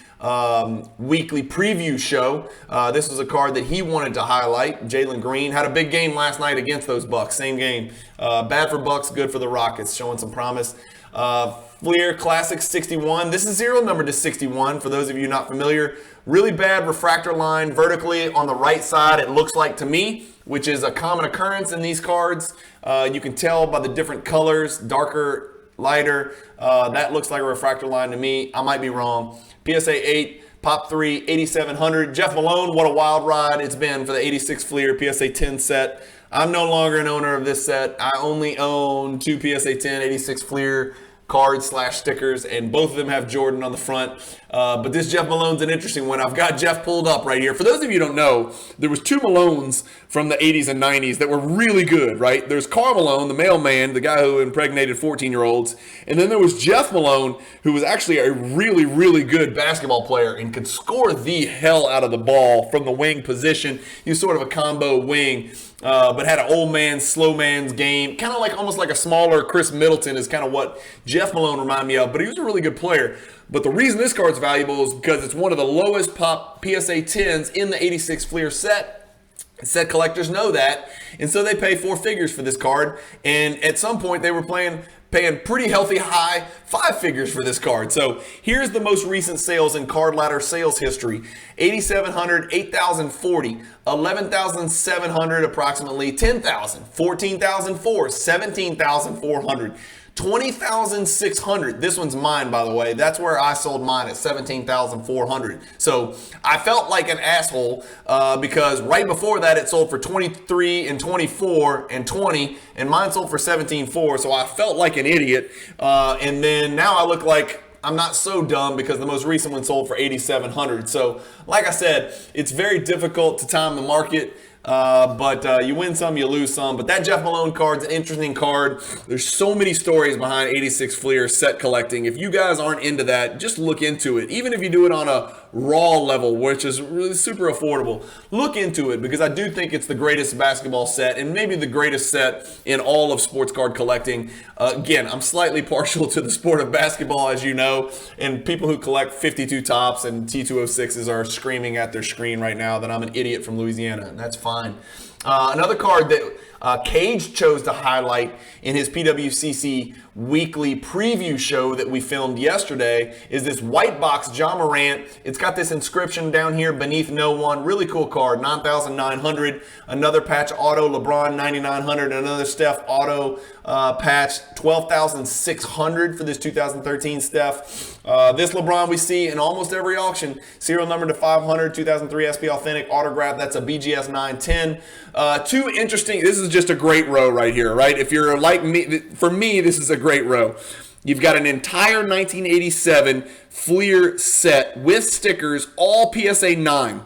weekly preview show. This was a card that he wanted to highlight. Jalen Green had a big game last night against those Bucks. Same game. Bad for Bucks, good for the Rockets. Showing some promise. Fleer Classic 61. This is serial number to 61 for those of you not familiar. Really bad refractor line vertically on the right side, it looks like to me, which is a common occurrence in these cards. You can tell by the different colors, darker lighter. That looks like a refractor line to me. I might be wrong. PSA 8, Pop 3, 8700. Jeff Malone, what a wild ride it's been for the 86 Fleer PSA 10 set. I'm no longer an owner of this set. I only own 2 PSA 10 86 Fleer cards / stickers, and both of them have Jordan on the front. But this Jeff Malone's an interesting one. I've got Jeff pulled up right here. For those of you who don't know, there was 2 Malones from the 80s and 90s that were really good, right? There's Karl Malone, the mailman, the guy who impregnated 14-year-olds. And then there was Jeff Malone, who was actually a really, really good basketball player and could score the hell out of the ball from the wing position. He was sort of a combo wing. But had an old man, slow man's game, kind of like almost like a smaller Chris Middleton is kind of what Jeff Malone reminded me of, but he was a really good player. But the reason this card's valuable is because it's one of the lowest pop PSA 10s in the 86 Fleer set. Set collectors know that, and so they pay 4 figures for this card, and at some point they were paying pretty healthy high 5 figures for this card. So here's the most recent sales in Card Ladder sales history. 8,700, 8,040, 11,700 approximately, 10,000, 14,004, 17,400, 20,600. This one's mine, by the way. That's where I sold mine at 17,400. So I felt like an asshole because right before that it sold for 23 and 24 and 20, and mine sold for 17.4. So I felt like an idiot. And then now I look like I'm not so dumb because the most recent one sold for 8,700. So like I said, it's very difficult to time the market. But you win some, you lose some. But that Jeff Malone card's an interesting card. There's so many stories behind 86 Fleer set collecting. If you guys aren't into that, just look into it. Even if you do it on a raw level, which is really super affordable, look into it because I do think it's the greatest basketball set and maybe the greatest set in all of sports card collecting. Again, I'm slightly partial to the sport of basketball, as you know, and people who collect 52 tops and T206s are screaming at their screen right now that I'm an idiot from Louisiana, and that's fine. Another card that Cage chose to highlight in his PWCC weekly preview show that we filmed yesterday is this white box John Morant. It's got this inscription down here beneath no one. Really cool card, 9,900. Another patch auto LeBron 9,900. Another Steph auto patch 12,600 for this 2013 Steph. This LeBron we see in almost every auction. Serial number to 500, 2003 SP Authentic autograph. That's a BGS 910. Two interesting. This is just a great row right here, right? If you're like me, for me, this is a great row. You've got an entire 1987 Fleer set with stickers, all PSA 9.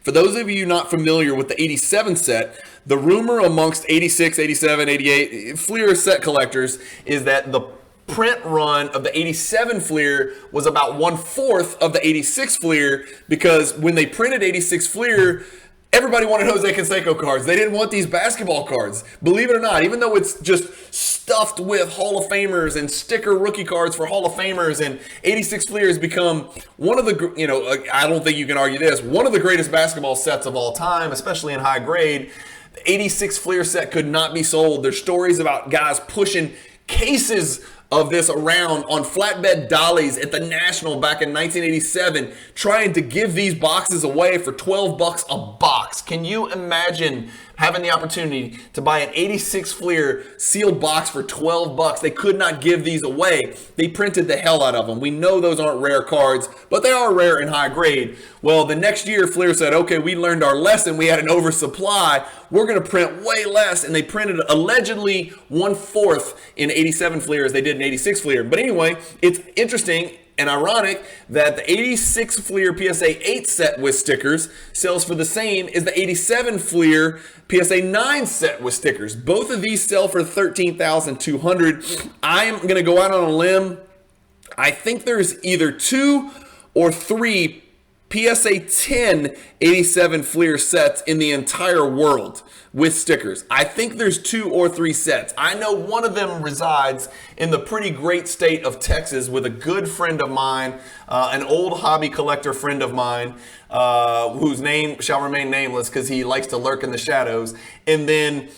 For those of you not familiar with the 87 set, the rumor amongst 86, 87, 88 Fleer set collectors is that the print run of the 87 Fleer was about 1/4 of the 86 Fleer because when they printed 86 Fleer, everybody wanted Jose Canseco cards. They didn't want these basketball cards. Believe it or not, even though it's just stuffed with Hall of Famers and sticker rookie cards for Hall of Famers, and 86 Fleer has become one of the, I don't think you can argue this, one of the greatest basketball sets of all time, especially in high grade. The 86 Fleer set could not be sold. There's stories about guys pushing cases of this around on flatbed dollies at the National back in 1987, trying to give these boxes away for $12 a box. Can you imagine having the opportunity to buy an 86 Fleer sealed box for $12? They could not give these away. They printed the hell out of them. We know those aren't rare cards, but they are rare in high grade. Well, the next year, Fleer said, okay, we learned our lesson. We had an oversupply. We're going to print way less. And they printed allegedly 1/4 in 87 Fleer as they did in 86 Fleer. But anyway, it's interesting and ironic that the 86 Fleer PSA 8 set with stickers sells for the same as the 87 Fleer PSA 9 set with stickers. Both of these sell for $13,200. I am going to go out on a limb. I think there's either 2 or 3 PSA 10 87 Fleer sets in the entire world with stickers. I think there's 2 or 3 sets. I know one of them resides in the pretty great state of Texas with a good friend of mine, an old hobby collector friend of mine, whose name shall remain nameless because he likes to lurk in the shadows. And then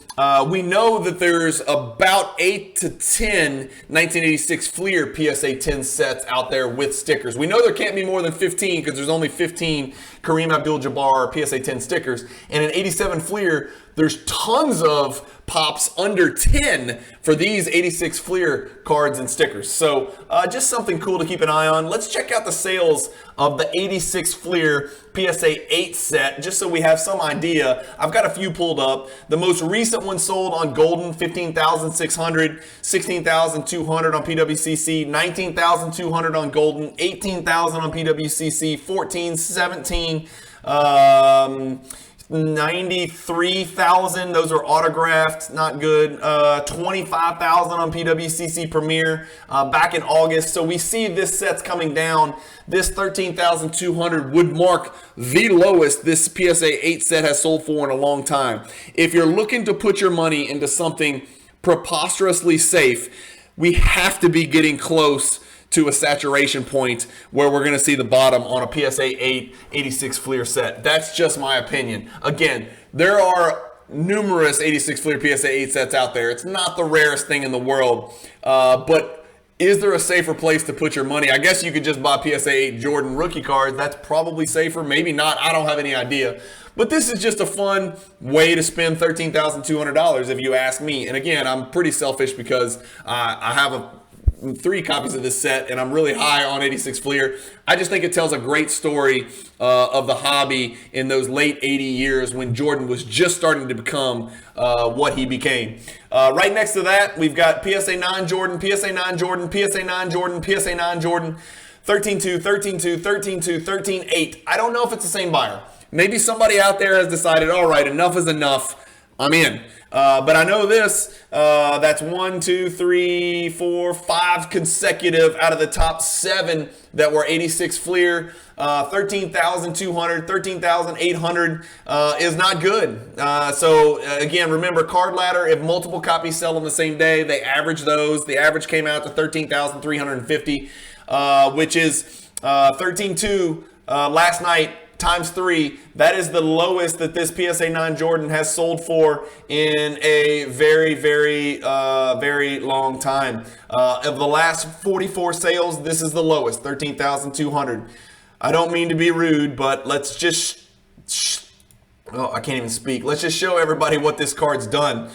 we know that there's about 8 to 10 1986 Fleer PSA 10 sets out there with stickers. We know there can't be more than 15 because there's only 15 Kareem Abdul-Jabbar PSA 10 stickers. And in 87 Fleer, There's tons of pops under 10 for these 86 Fleer cards and stickers. So just something cool to keep an eye on. Let's check out the sales of the 86 Fleer PSA 8 set, just so we have some idea. I've got a few pulled up. The most recent one sold on Golden, 15,600, 16,200 on PWCC, 19,200 on Golden, 18,000 on PWCC, 14, 17, 93,000, those are autographed, not good. 25,000 on PWCC Premier back in August. So we see this set's coming down. This 13,200 would mark the lowest this PSA 8 set has sold for in a long time. If you're looking to put your money into something preposterously safe, we have to be getting close to a saturation point where we're going to see the bottom on a PSA 8 86 Fleer set. That's just my opinion. Again, there are numerous 86 Fleer PSA 8 sets out there. It's not the rarest thing in the world, but is there a safer place to put your money? I guess you could just buy PSA 8 Jordan rookie cards. That's probably safer. Maybe not. I don't have any idea. But this is just a fun way to spend $13,200 if you ask me. And again, I'm pretty selfish because I have 3 copies of this set, and I'm really high on 86 Fleer. I just think it tells a great story of the hobby in those late 80 years when Jordan was just starting to become what he became. Right next to that, we've got PSA 9 Jordan, PSA 9 Jordan, PSA 9 Jordan, PSA 9 Jordan, 13-2, 13-2, 13-2, 13-8. I don't know if it's the same buyer. Maybe somebody out there has decided, all right, enough is enough. I'm in. But I know this, that's 1, 2, 3, 4, 5 consecutive out of the top 7 that were 86 Fleer. 13,200, 13,800 is not good. So again, remember card ladder, if multiple copies sell on the same day, they average those. The average came out to 13,350, which is 13.2 last night. Times 3, that is the lowest that this PSA 9 Jordan has sold for in a very, very, very long time. Of the last 44 sales, this is the lowest, 13,200. I don't mean to be rude, but let's just, I can't even speak. Let's just show everybody what this card's done.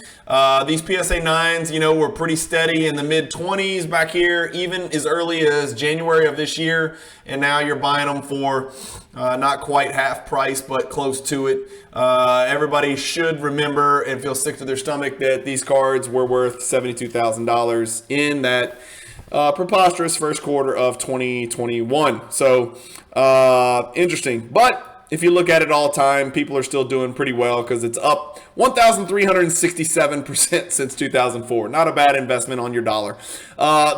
These PSA 9s, you know, were pretty steady in the mid-20s back here, even as early as January of this year. And now you're buying them for not quite half price, but close to it. Everybody should remember and feel sick to their stomach that these cards were worth $72,000 in that preposterous first quarter of 2021. So interesting. But if you look at it all time, people are still doing pretty well because it's up 1,367% since 2004. Not a bad investment on your dollar.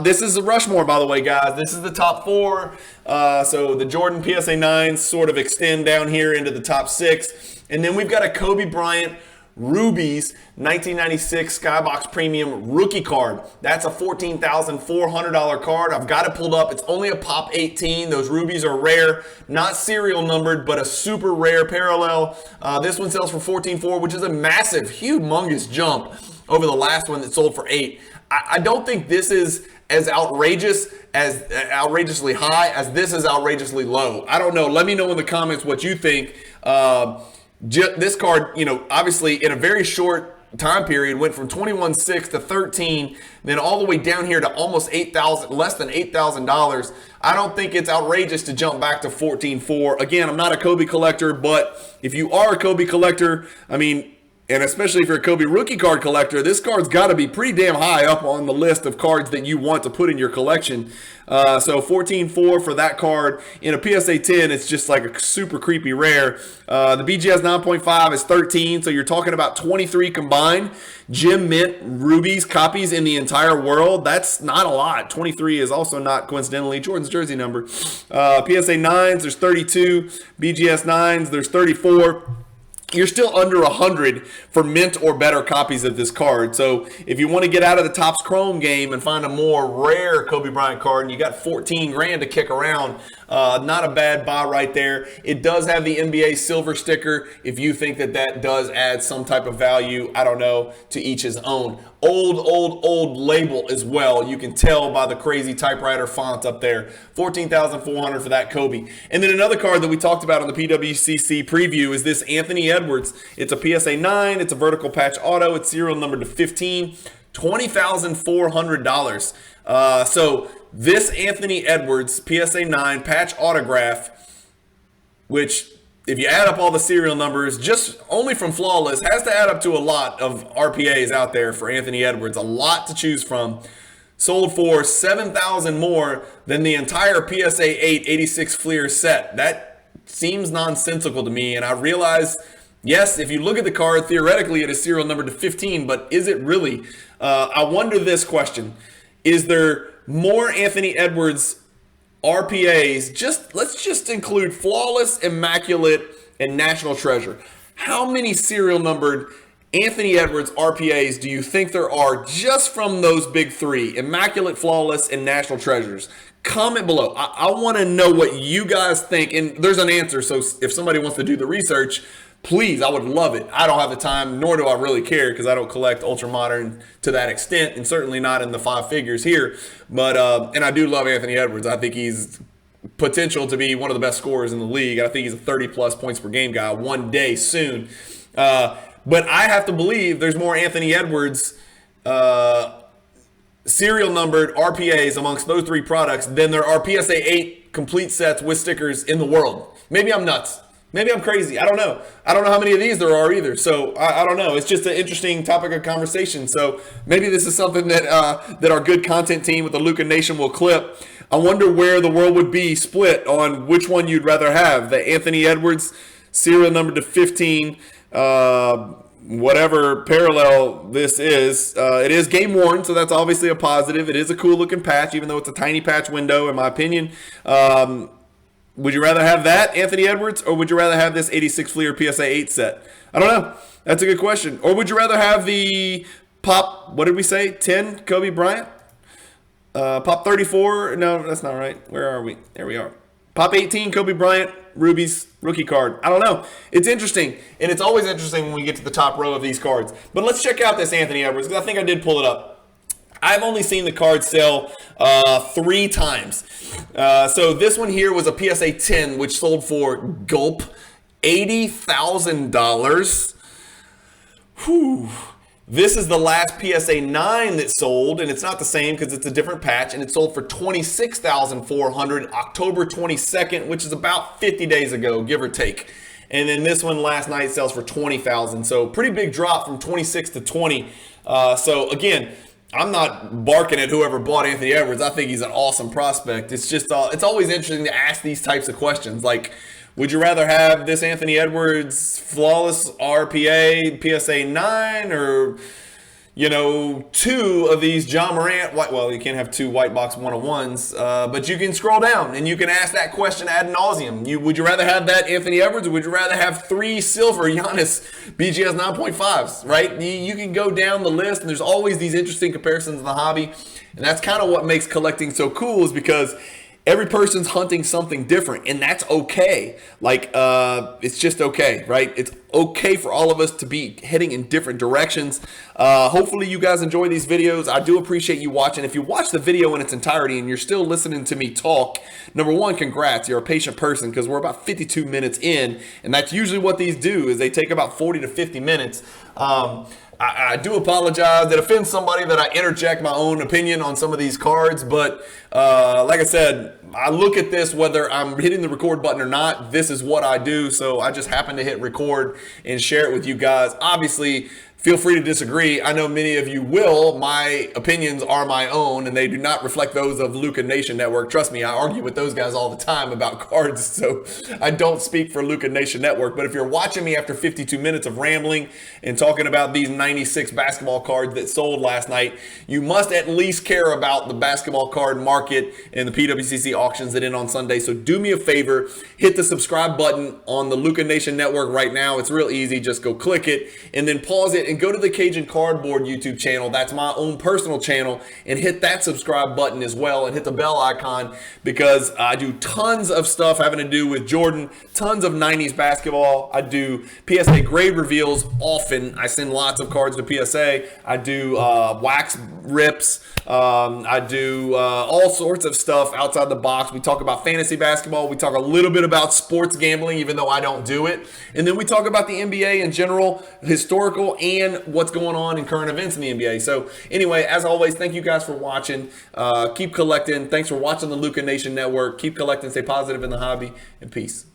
This is a Rushmore, by the way, guys. This is the top 4. So the Jordan PSA 9s sort of extend down here into the top 6. And then we've got a Kobe Bryant Rubies 1996 Skybox Premium rookie card. That's a $14,400 card. I've got it pulled up. It's only a pop 18. Those rubies are rare, not serial numbered, but a super rare parallel. This one sells for $14,400, which is a massive, humongous jump over the last one that sold for $8,000. I don't think this is as outrageous as outrageously high as this is outrageously low. I don't know. Let me know in the comments what you think. This card, you know, obviously in a very short time period went from 21.6 to 13, then all the way down here to almost $8,000, less than $8,000. I don't think it's outrageous to jump back to 14.4. Again, I'm not a Kobe collector, but if you are a Kobe collector, I mean, and especially if you're a Kobe rookie card collector, this card's got to be pretty damn high up on the list of cards that you want to put in your collection. So 14.4 for that card. In a PSA 10, it's just like a super creepy rare. The BGS 9.5 is 13, so you're talking about 23 combined Gem Mint Rubies copies in the entire world. That's not a lot. 23 is also not coincidentally Jordan's jersey number. PSA 9s, there's 32. BGS 9s, there's 34. You're still under 100 for mint or better copies of this card. So if you want to get out of the Topps Chrome game and find a more rare Kobe Bryant card and you got 14 grand to kick around, not a bad buy right there. It does have the NBA silver sticker. If you think that that does add some type of value, I don't know, to each his own. Old label as well. You can tell by the crazy typewriter font up there. $14,400 for that Kobe. And then another card that we talked about on the PWCC preview is this Anthony Edwards. It's a PSA 9. It's a vertical patch auto. It's serial number to 15. $20,400. So this Anthony Edwards PSA 9 patch autograph, which if you add up all the serial numbers, just only from Flawless, has to add up to a lot of RPAs out there for Anthony Edwards. A lot to choose from. Sold for $7,000 more than the entire PSA 8 86 Fleer set. That seems nonsensical to me, and I realize, yes, if you look at the card, theoretically it is serial number to 15, but is it really? I wonder this question. Is there more Anthony Edwards RPAs? Let's just include Flawless, Immaculate, and National Treasure. How many serial numbered Anthony Edwards RPAs do you think there are just from those big three, Immaculate, Flawless, and National Treasures? Comment below. I want to know what you guys think, and there's an answer, so if somebody wants to do the research, please, I would love it. I don't have the time, nor do I really care, because I don't collect ultra modern to that extent, and certainly not in the 5 figures here. But and I do love Anthony Edwards. I think he's potential to be one of the best scorers in the league. I think he's a 30-plus points per game guy one day soon. But I have to believe there's more Anthony Edwards serial numbered RPAs amongst those 3 products than there are PSA 8 complete sets with stickers in the world. Maybe I'm nuts. Maybe I'm crazy. I don't know. I don't know how many of these there are either. So I don't know. It's just an interesting topic of conversation. So maybe this is something that that our good content team with the Luca Nation will clip. I wonder where the world would be split on which one you'd rather have. The Anthony Edwards serial number to 15, whatever parallel this is. It is game worn, so that's obviously a positive. It is a cool looking patch, even though it's a tiny patch window, in my opinion. Would you rather have that, Anthony Edwards, or would you rather have this 86 Fleer PSA 8 set? I don't know. That's a good question. Or would you rather have the Pop, what did we say, 10 Kobe Bryant? Pop 34, no, that's not right. Where are we? There we are. Pop 18 Kobe Bryant, Ruby's rookie card. I don't know. It's interesting, and it's always interesting when we get to the top row of these cards. But let's check out this Anthony Edwards, because I think I did pull it up. I've only seen the card sell 3 times. So this one here was a PSA 10, which sold for gulp $80,000. Whew. This is the last PSA 9 that sold, and it's not the same because it's a different patch, and it sold for $26,400 October 22nd, which is about 50 days ago, give or take. And then this one last night sells for $20,000. So pretty big drop from 26 to 20. So again, I'm not barking at whoever bought Anthony Edwards. I think he's an awesome prospect. It's just it's always interesting to ask these types of questions. Like, would you rather have this Anthony Edwards Flawless RPA PSA 9 or, 2 of these John Morant? Well, you can't have 2 white box 101s, but you can scroll down and you can ask that question ad nauseum. Would you rather have that Anthony Edwards, or would you rather have 3 silver Giannis BGS 9.5s, right? You can go down the list, and there's always these interesting comparisons in the hobby, and that's kind of what makes collecting so cool, is because every person's hunting something different, and that's okay. Like, it's just okay, right? It's okay for all of us to be heading in different directions. Hopefully you guys enjoy these videos. I do appreciate you watching. If you watch the video in its entirety and you're still listening to me talk, number one, congrats. You're a patient person, because we're about 52 minutes in, and that's usually what these do, is they take about 40 to 50 minutes. I do apologize. It offends somebody that I interject my own opinion on some of these cards, but like I said, I look at this whether I'm hitting the record button or not. This is what I do, so I just happen to hit record and share it with you guys. Obviously, feel free to disagree. I know many of you will. My opinions are my own, and they do not reflect those of Luca Nation Network. Trust me, I argue with those guys all the time about cards, so I don't speak for Luca Nation Network. But if you're watching me after 52 minutes of rambling and talking about these 96 basketball cards that sold last night, you must at least care about the basketball card market and the PWCC auctions that end on Sunday. So do me a favor, hit the subscribe button on the Luca Nation Network right now. It's real easy. Just go click it and then pause it it and go to the Cajun Cardboard YouTube channel. That's my own personal channel, and hit that subscribe button as well and hit the bell icon, because I do tons of stuff having to do with Jordan, tons of 90s basketball. I do PSA grade reveals often. I send lots of cards to PSA. I do wax rips. I do all sorts of stuff outside the box. We talk about fantasy basketball. We talk a little bit about sports gambling, even though I don't do it. And then we talk about the NBA in general, historical, and what's going on in current events in the NBA. So anyway, as always, thank you guys for watching. Keep collecting. Thanks for watching the Luca Nation Network. Keep collecting. Stay positive in the hobby. And peace.